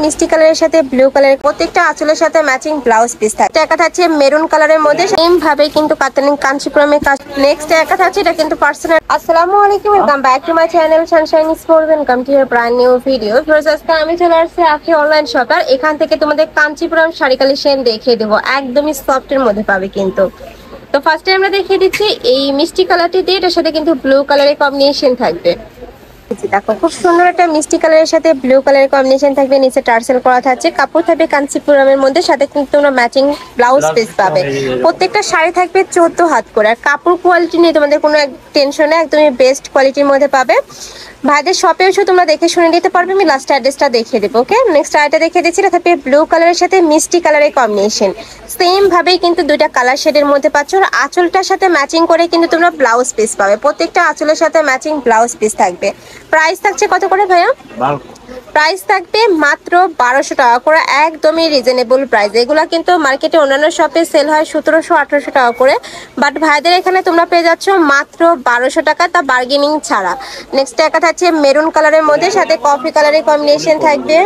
মিষ্টি কালারের সাথে ব্লু কালারের, প্রত্যেকটা আঁচলের সাথে ম্যাচিং ব্লাউজ পিস থাকে। একা থাকছে মেরুন কালারের মধ্যে, সেম ভাবে কিন্তু কাঞ্চিপুরমের কাজ। নেক্সট একা থাকছে, এটা কিন্তু পার্সোনাল। আসসালামু আলাইকুম, welcome back to my channel Sunshine sport, welcome to year brand new video. আজকে আমি চলে আসছি আখি অনলাইন শপার। এখান থেকে তোমাদের কাঞ্চিপুরম শাড়ি কালেকশন দেখিয়ে দেবো, একদমই সফটের মধ্যে পাবে কিন্তু। তো ফার্স্টে আমরা দেখিয়ে দিচ্ছি এই মিষ্টি কালারটি দিয়ে, এটার সাথে কিন্তু ব্লু কালারের কম্বিনেশন থাকবে। দেখো খুব সুন্দর একটা মিষ্টি কালারের সাথে ব্লু কালারের কম্বিনেশন থাকবে, নিচে টার্সেল করা থাকছে, কাপড় থাকবে কাঞ্চিপুরমের মধ্যে, সাথে কিন্তু তোমরা ম্যাচিং ব্লাউজ পিস পাবে। প্রত্যেকটা শাড়ি থাকবে 14 হাত করে, আর কাপড় কোয়ালিটি নিয়ে তোমাদের কোনো টেনশন নেই, একদমই বেস্ট কোয়ালিটির মধ্যে পাবে। ভাইদের শপে এসে তোমরা দেখে শুনে নিতে পারবে, আমি লাস্ট অ্যাড্রেসটা দেখিয়ে দেবো। ওকে, নেক্সট আইটা দেখিয়ে দিচ্ছি, এটা থাকবে ব্লু কালারের সাথে মিষ্টি কালারের কম্বিনেশন। সেম ভাবেই কিন্তু দুইটা কালার শেডের মধ্যে পাচ্ছ, আর আঁচলটার সাথে ম্যাচিং করে কিন্তু তোমরা ব্লাউজ পিস পাবে। প্রত্যেকটা আঁচলের সাথে ম্যাচিং ব্লাউজ পিস থাকবে। প্রাইস থাকছে কত করে ভাইয়া? প্রাইস থাকবে মাত্র 1200 টাকা করে, একদমই রিজনেবল প্রাইস। এগুলা কিন্তু মার্কেটে অন্যান্য শপে সেল হয় 1700-1800 টাকা করে, বাট ভাইদের এখানে তোমরা পেয়ে যাচ্ছ মাত্র 1200 টাকা, তা বার্গেনিং ছাড়া। নেক্সট একটা থাকছে মেরুন কালারের মধ্যে, সাথে কফি কালারের কম্বিনেশন থাকবে।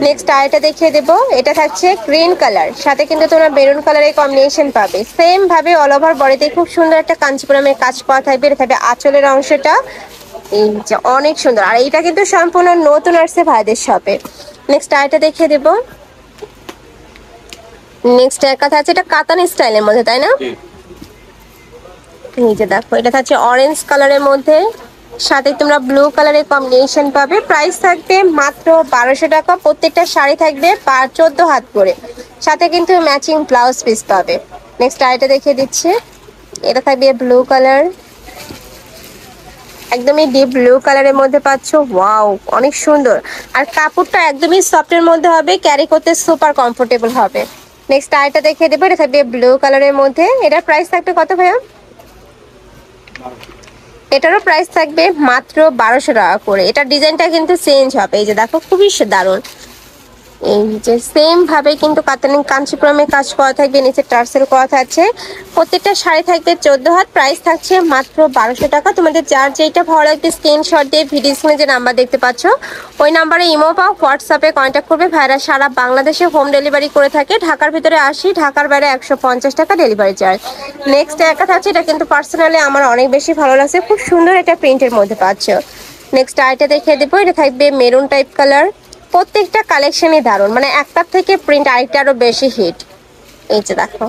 নেক্সট আরেকটা দেখিয়ে দেবো, এটা থাকছে গ্রিন কালার, সাথে কিন্তু তোমরা মেরুন কালারের কম্বিনেশন পাবে। সেম ভাবে অল ওভার বডিতে খুব সুন্দর একটা কাঞ্চিপুরমের কাজ করা থাকবে। এটা থাকবে আঁচলের অংশটা, এই যে অনেক সুন্দর। আর এটা কিন্তু সম্পূর্ণ নতুন আসছে ভাইদের শপে। নেক্সট আরেকটা দেখিয়ে দেব। নেক্সট এর কথা আছে, এটা কাতান স্টাইলের মধ্যে, তাই না? এই যে দেখো, এটা থাকছে অরেঞ্জ কালারের মধ্যে, সাথে তোমরা ব্লু কালারের কম্বিনেশন পাবে। প্রাইস থাকবে মাত্র 1200 টাকা। প্রত্যেকটা শাড়ি থাকবে 14 হাত করে, সাথে কিন্তু ম্যাচিং ব্লাউজ পিস পাবে। নেক্সট আরেকটা দেখিয়ে দিচ্ছি, এটা থাকবে ব্লু কালার, একদমই ডিপ ব্লু কালারের মধ্যে পাচ্ছ। ওয়াও, অনেক সুন্দর। আর কাপড়টা একদমই সফটের মধ্যে হবে, ক্যারি করতে সুপার কমফোর্টেবল হবে। নেক্সট আরেকটা দেখিয়ে দেবো, এটা থাকবে ব্লু কালারের মধ্যে। এটার প্রাইস থাকবে কত ভাইয়া? এটারও প্রাইস থাকবে মাত্র 1200 টাকা করে। এটার ডিজাইনটা কিন্তু চেঞ্জ হবে, এই যে দেখো খুবই দারুণ। এই যে সেম ভাবে কিন্তু কাঞ্চিপুরমে কাজ করা থাকবে, নিচে টার্সেল করা থাকছে। প্রত্যেকটা শাড়ি থাকবে 14 হাত, প্রাইস থাকছে মাত্র 1200 টাকা। তোমাদের যার যেটা ভালো লাগবে স্ক্রিনশট দিয়ে ভিডিও স্ক্রিনে যে নাম্বার দেখতে পাচ্ছ ওই নাম্বারে ইমো বা হোয়াটসঅ্যাপে কন্ট্যাক্ট করবে। ভাইরা সারা বাংলাদেশে হোম ডেলিভারি করে থাকে, ঢাকার ভিতরে 80, ঢাকার বাইরে 150 টাকা ডেলিভারি চার্জ। নেক্সট একটা থাকছে, এটা কিন্তু পার্সোনালি আমার অনেক বেশি ভালো লাগছে, খুব সুন্দর একটা প্রিন্টের মধ্যে পাচ্ছ। নেক্সট আইটা দেখিয়ে দেবো, এটা থাকবে মেরুন টাইপ কালার। প্রত্যেকটা কালেকশনই দারুণ, মানে একটার থেকে প্রিন্ট আরেকটা আরো বেশি হিট। এই যে দেখো,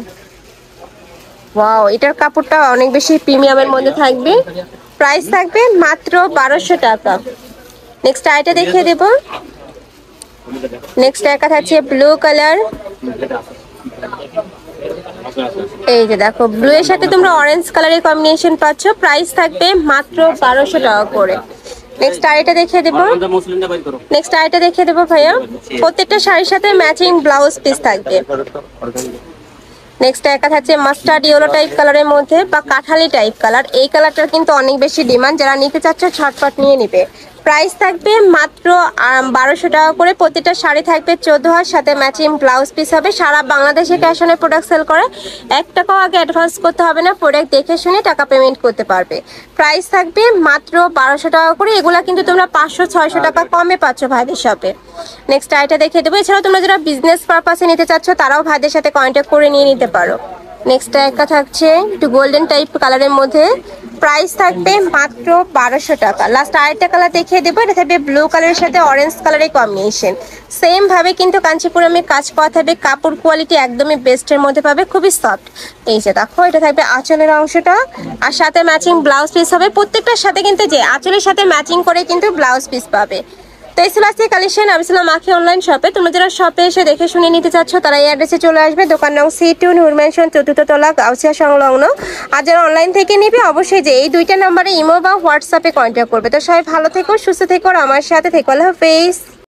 ওয়াও, এটার কাপড়টা অনেক বেশি প্রিমিয়ামের মধ্যে থাকবে। প্রাইস থাকবে মাত্র 1200 টাকা। নেক্সট আইটা দেখিয়ে দেব। নেক্সট একটা থাকছে ব্লু কালার, এই যে দেখো ব্লু এর সাথে তোমরা অরেঞ্জ কালারের কম্বিনেশন পাচ্ছ। প্রাইস থাকবে মাত্র 1200 টাকা করে। নেক্সট আইটা দেখিয়ে দেবো। নেক্সট আইটা দেখিয়ে দেবো ভাইয়া, প্রত্যেকটা শাড়ির সাথে ম্যাচিং ব্লাউজ পিস থাকবে। নেক্সট একটা থাকছে মাস্টার্ড ইয়েলো টাইপ কালারের মধ্যে বা কাঠালি টাইপ কালার। এই কালারটার কিন্তু অনেক বেশি ডিমান্ড, যারা নিতে চাচ্ছ ঝটপট নিয়ে নিবে। প্রাইস থাকবে মাত্র 1200 টাকা করে। প্রতিটা শাড়ি থাকবে 14 হাত, সাথে ম্যাচিং ব্লাউজ পিস হবে। সারা বাংলাদেশে ক্যাশ অনে প্রোডাক্ট সেল করে, 1 টাকাও আগে অ্যাডভান্স করতে হবে না, প্রোডাক্ট দেখে শুনে টাকা পেমেন্ট করতে পারবে। প্রাইস থাকবে মাত্র 1200 টাকা করে। এগুলা কিন্তু তোমরা 500-600 টাকা কমে পাচ্ছ ভাইদের শপে। নেক্সট আইটা দেখিয়ে দেবো। এছাড়াও তোমরা যারা বিজনেস পারপাসে নিতে চাচ্ছ তারাও ভাইদের সাথে কন্ট্যাক্ট করে নিয়ে নিতে পারো। নেক্সট একটা থাকছে একটু গোল্ডেন টাইপ কালারের মধ্যে, প্রাইস থাকবে মাত্র 1200 টাকা। লাস্ট আরেকটা কালার দেখিয়ে দেবো, এটা থাকবে ব্লু কালারের সাথে অরেঞ্জ কালারের কম্বিনেশন। সেম ভাবে কিন্তু কাঞ্চিপুরমে কাজ করা থাকবে, কাপড় কোয়ালিটি একদমই বেস্টের মধ্যে পাবে, খুবই সফট। এই যে দেখো, এটা থাকবে আঁচলের অংশটা, আর সাথে ম্যাচিং ব্লাউজ পিস হবে। প্রত্যেকটার সাথে কিন্তু যে আঁচলের সাথে ম্যাচিং করে কিন্তু ব্লাউজ পিস পাবে। তো এই ছিল আজকে কালেকশন। আমি ছিলাম আখি অনলাইন শপে। তোমরা যারা শপে এসে দেখে শুনে নিতে চাচ্ছ তারা এই অ্যাড্রেসে চলে আসবে, দোকান নং C2 নূর ম্যানশন 4th তলা, গাউছিয়া সংলগ্ন। আর যারা অনলাইন থেকে নিবে অবশ্যই যে এই দুইটা নাম্বারে ইমো বা হোয়াটসঅ্যাপে কন্ট্যাক্ট করবে। তো সবাই ভালো থেকো, সুস্থ থেকো, আর আমার সাথে থেকো। আল্লাহ হাফেজ।